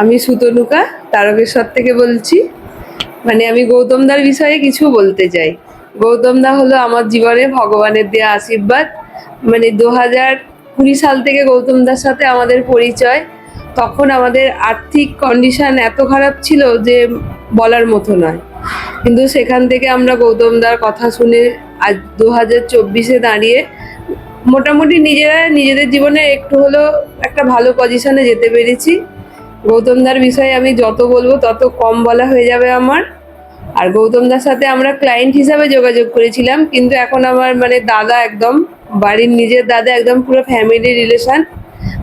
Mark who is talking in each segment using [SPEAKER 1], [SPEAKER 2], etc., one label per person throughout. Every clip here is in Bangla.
[SPEAKER 1] আমি সুতনুকা তারকেশ্বর থেকে বলছি। মানে আমি গৌতমদার বিষয়ে কিছু বলতে চাই। গৌতমদা হলো আমার জীবনে ভগবানের দেয়া আশীর্বাদ। মানে 2020 সাল থেকে গৌতমদার সাথে আমাদের পরিচয়। তখন আমাদের আর্থিক কন্ডিশন এত খারাপ ছিল যে বলার মতো নয়, কিন্তু সেখান থেকে আমরা গৌতমদার কথা শুনে আজ 2024-এ দাঁড়িয়ে মোটামুটি নিজেদের জীবনে একটু হলেও একটা ভালো পজিশনে যেতে পেরেছি। গৌতমদার বিষয়ে আমি যত বলবো তত কম বলা হয়ে যাবে আমার। আর গৌতমদার সাথে আমরা ক্লায়েন্ট হিসাবে যোগাযোগ করেছিলাম, কিন্তু এখন আমার মানে দাদা, একদম বাড়ির নিজের দাদা, একদম পুরো ফ্যামিলি রিলেশন।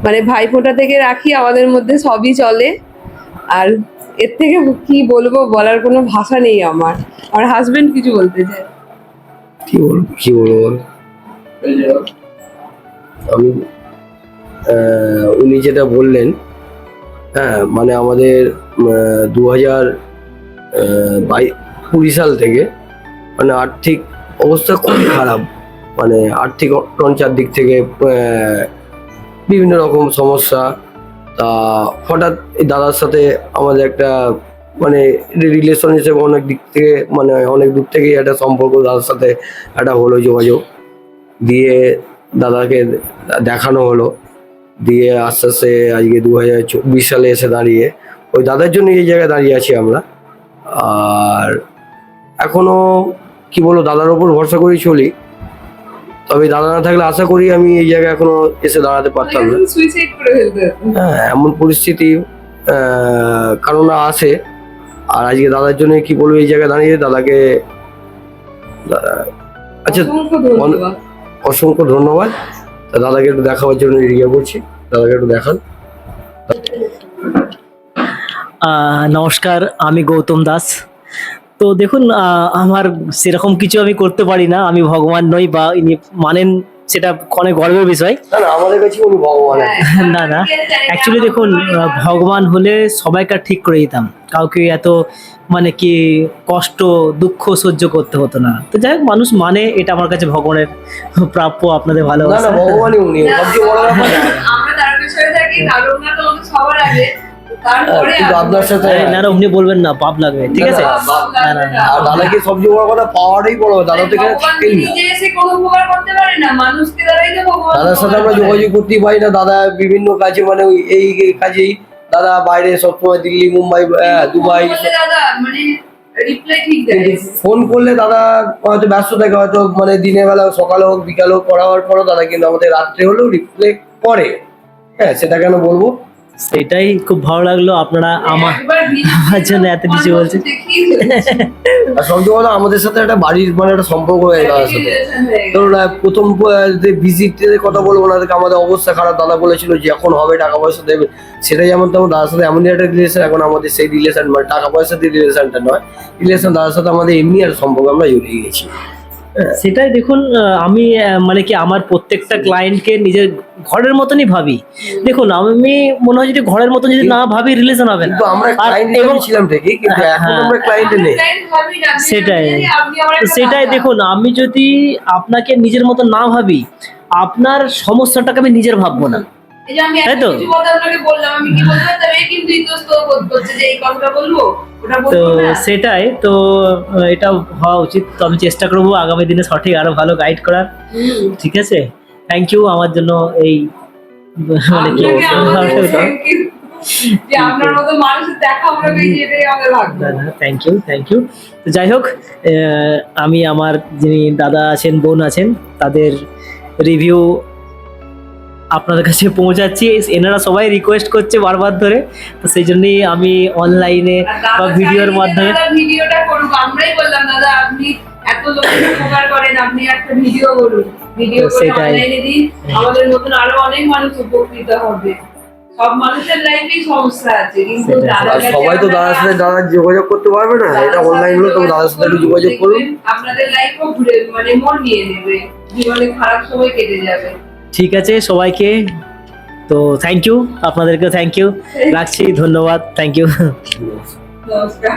[SPEAKER 1] মানে ভাইফোঁটা থেকে রাখি আমাদের মধ্যে সবই চলে। আর এর থেকে কি বলবো, বলার কোনো ভাষা নেই আমার। আমার হাজবেন্ড কিছু বলতে চায়।
[SPEAKER 2] কি বলবো আমি উনি যেটা বললেন, হ্যাঁ মানে আমাদের 2020 সাল থেকে মানে আর্থিক অবস্থা খুবই খারাপ। মানে আর্থিক অটনচার দিক থেকে বিভিন্ন রকম সমস্যা। তা হঠাৎ এই দাদার সাথে আমাদের একটা মানে রিলেশন হিসেবে অনেক দিক থেকে মানে অনেক দূর থেকেই একটা সম্পর্ক দাদার সাথে একটা হলো, যোগাযোগ দিয়ে দাদাকে দেখানো হলো, দিয়ে আস্তে আস্তে আজকে 2024 সালে এসে দাঁড়িয়ে ওই দাদার জন্য এই জায়গায় দাঁড়িয়ে আছি আমরা। আর এখনো কি বলবো, দাদার ওপর ভরসা করেই চলি। তবে দাদা না থাকলে আশা করি আমি এই জায়গায় এখনো এসে দাঁড়াতে পারতাম না।
[SPEAKER 1] সুইসাইড করে ফেলতে হতো।
[SPEAKER 2] হ্যাঁ, এমন পরিস্থিতি কারণ আসে। আর আজকে দাদার জন্য কি বলবো, এই জায়গায় দাঁড়িয়ে দাদাকে আচ্ছা অসংখ্য ধন্যবাদ। দাদাকে একটু দেখাবার জন্য এগিয়ে করছি, দাদাকে একটু দেখান।
[SPEAKER 3] নমস্কার, আমি গৌতম দাস। তো দেখুন, আমার সেরকম কিছু আমি করতে পারি না, আমি ভগবান নই বা ইনি মানেন সেটা অনেক গর্বের বিষয়।
[SPEAKER 2] না আমাদের কাছে উনি ভগবান।
[SPEAKER 3] না না, অ্যাকচুয়ালি দেখুন, ভগবান হলে সবাইকার ঠিক করে দিতাম, কাউকে এত মানে কি কষ্ট দুঃখ সহ্য করতে হতো না। তো যাই হোক, মানুষ মানে এটা আমার কাছে ভগবানের প্রাপ্য, আপনাদের ভালোবাসা।
[SPEAKER 2] না ভগবানই উনি, সবচেয়ে বড় ব্যাপার।
[SPEAKER 1] আমরা তারকেশ্বরে থাকি, তারকনা তো সবার আগে, তারপরে
[SPEAKER 2] আপনার সাথে
[SPEAKER 3] না না, উনি বলবেন না, পাপ লাগবে, ঠিক আছে।
[SPEAKER 2] না না, আর দাদাকে সবচেয়ে বড় কথা পাওয়াটাই বড়। দাদা তো এখানে থাকেই না,
[SPEAKER 1] নিজে এসে কোনো উপকার করতে পারে না, মানুষকে দ্বারাই তো ভগবান।
[SPEAKER 2] দাদার সাথে আমরা যোগাযোগ করতেই পারি না। দাদা বিভিন্ন কাজে মানে ওই এই কাজেই দাদা বাইরে সবসময়, দিল্লি, মুম্বাই, দুবাই।
[SPEAKER 1] দাদা মানে রিপ্লাই ঠিক দেয়।
[SPEAKER 2] ফোন করলে দাদা হয়তো ব্যস্ত থাকে, হয়তো মানে দিনের বেলা সকালে হোক বিকালে হোক করা হওয়ার পরও দাদা কিন্তু আমাদের রাত্রে হলেও রিপ্লাই করে। হ্যাঁ, সেটা কেন বলবো।
[SPEAKER 3] সেটাই খুব ভালো লাগলো, আপনারা আমার জন্য এত কিছু বলছেন।
[SPEAKER 2] আর সবচেয়ে বলো, আমাদের সাথে একটা বাড়ির মানে একটা সম্পর্ক হয়ে গেল দাদার সাথে। ধরুন প্রথম ভিজিটের কথা বলবো, ওনাদেরকে আমাদের অবস্থা খারাপ, দাদা বলেছিল যে এখন হবে, টাকা পয়সা দেবে। সেটাই যেমন তেমন দাদার সাথে এমনই একটা রিলেশন। এখন আমাদের সেই রিলেশন মানে টাকা পয়সা দিয়ে রিলেশনটা নয়, রিলেশন দাদার সাথে আমাদের এমনি আর সম্পর্ক আমরা জড়িয়ে গেছি।
[SPEAKER 3] সেটাই দেখুন, আমি মানে কি আমার প্রত্যেকটা ক্লায়েন্টকে নিজের ঘরের মতনই ভাবি। দেখুন, আমি মনে হয় যদি ঘরের মতন যদি না ভাবি, রিলেশন হবে না।
[SPEAKER 2] কিন্তু আমরা ক্লায়েন্ট ছিলাম ঠিকই, কিন্তু এখন আমরা ক্লায়েন্ট নেই।
[SPEAKER 3] সেটাই দেখুন, আমি যদি আপনাকে নিজের মতো না ভাবি, আপনার সমস্যাটাকে আমি নিজের ভাববো না, তাই তো। তো সেটাই তো, এটা হওয়া উচিত। তো আমি চেষ্টা করবো আগামী দিনে সঠিক আরো ভালো গাইড করার। ঠিক আছে, থ্যাংক ইউ আমার জন্য এই মানে কি থ্যাংক ইউ। তো যাই হোক, আমি আমার যিনি দাদা আছেন, বোন আছেন, তাদের রিভিউ আপনাদের কাছে পৌঁছাচ্ছি। এনারা সবাই রিকোয়েস্ট করছে বারবার ধরে, তো সেই জন্যই আমি অনলাইনে বা ভিডিওর মাধ্যমে
[SPEAKER 1] ভিডিওটা করব। আমরাই বললাম দাদা আপনি এত লোকের উপকার করেন, আপনি একটা ভিডিও করুন, ভিডিও করে অনলাইনে দিন, আমাদের মতন আরো অনেক মানুষ উপকৃত হবে। সব মানুষের লাইফেই সমস্যা আছে, কিন্তু
[SPEAKER 2] সবাই তো দাদার সাথে দাদা যোগাযোগ করতে পারবে না। এটা অনলাইন হলো, তো দাদার সাথে একটু যোগাযোগ করুন,
[SPEAKER 1] আপনাদের লাইফও ঘুরে মানে মন নিয়ে নেবে, জীবনে খারাপ সময় কেটে যাবে।
[SPEAKER 3] ঠিক আছে, সবাইকে তো থ্যাংক ইউ, আপনাদেরকেও থ্যাংক ইউ, রাখছি, ধন্যবাদ, থ্যাংক ইউ,
[SPEAKER 1] নমস্কার।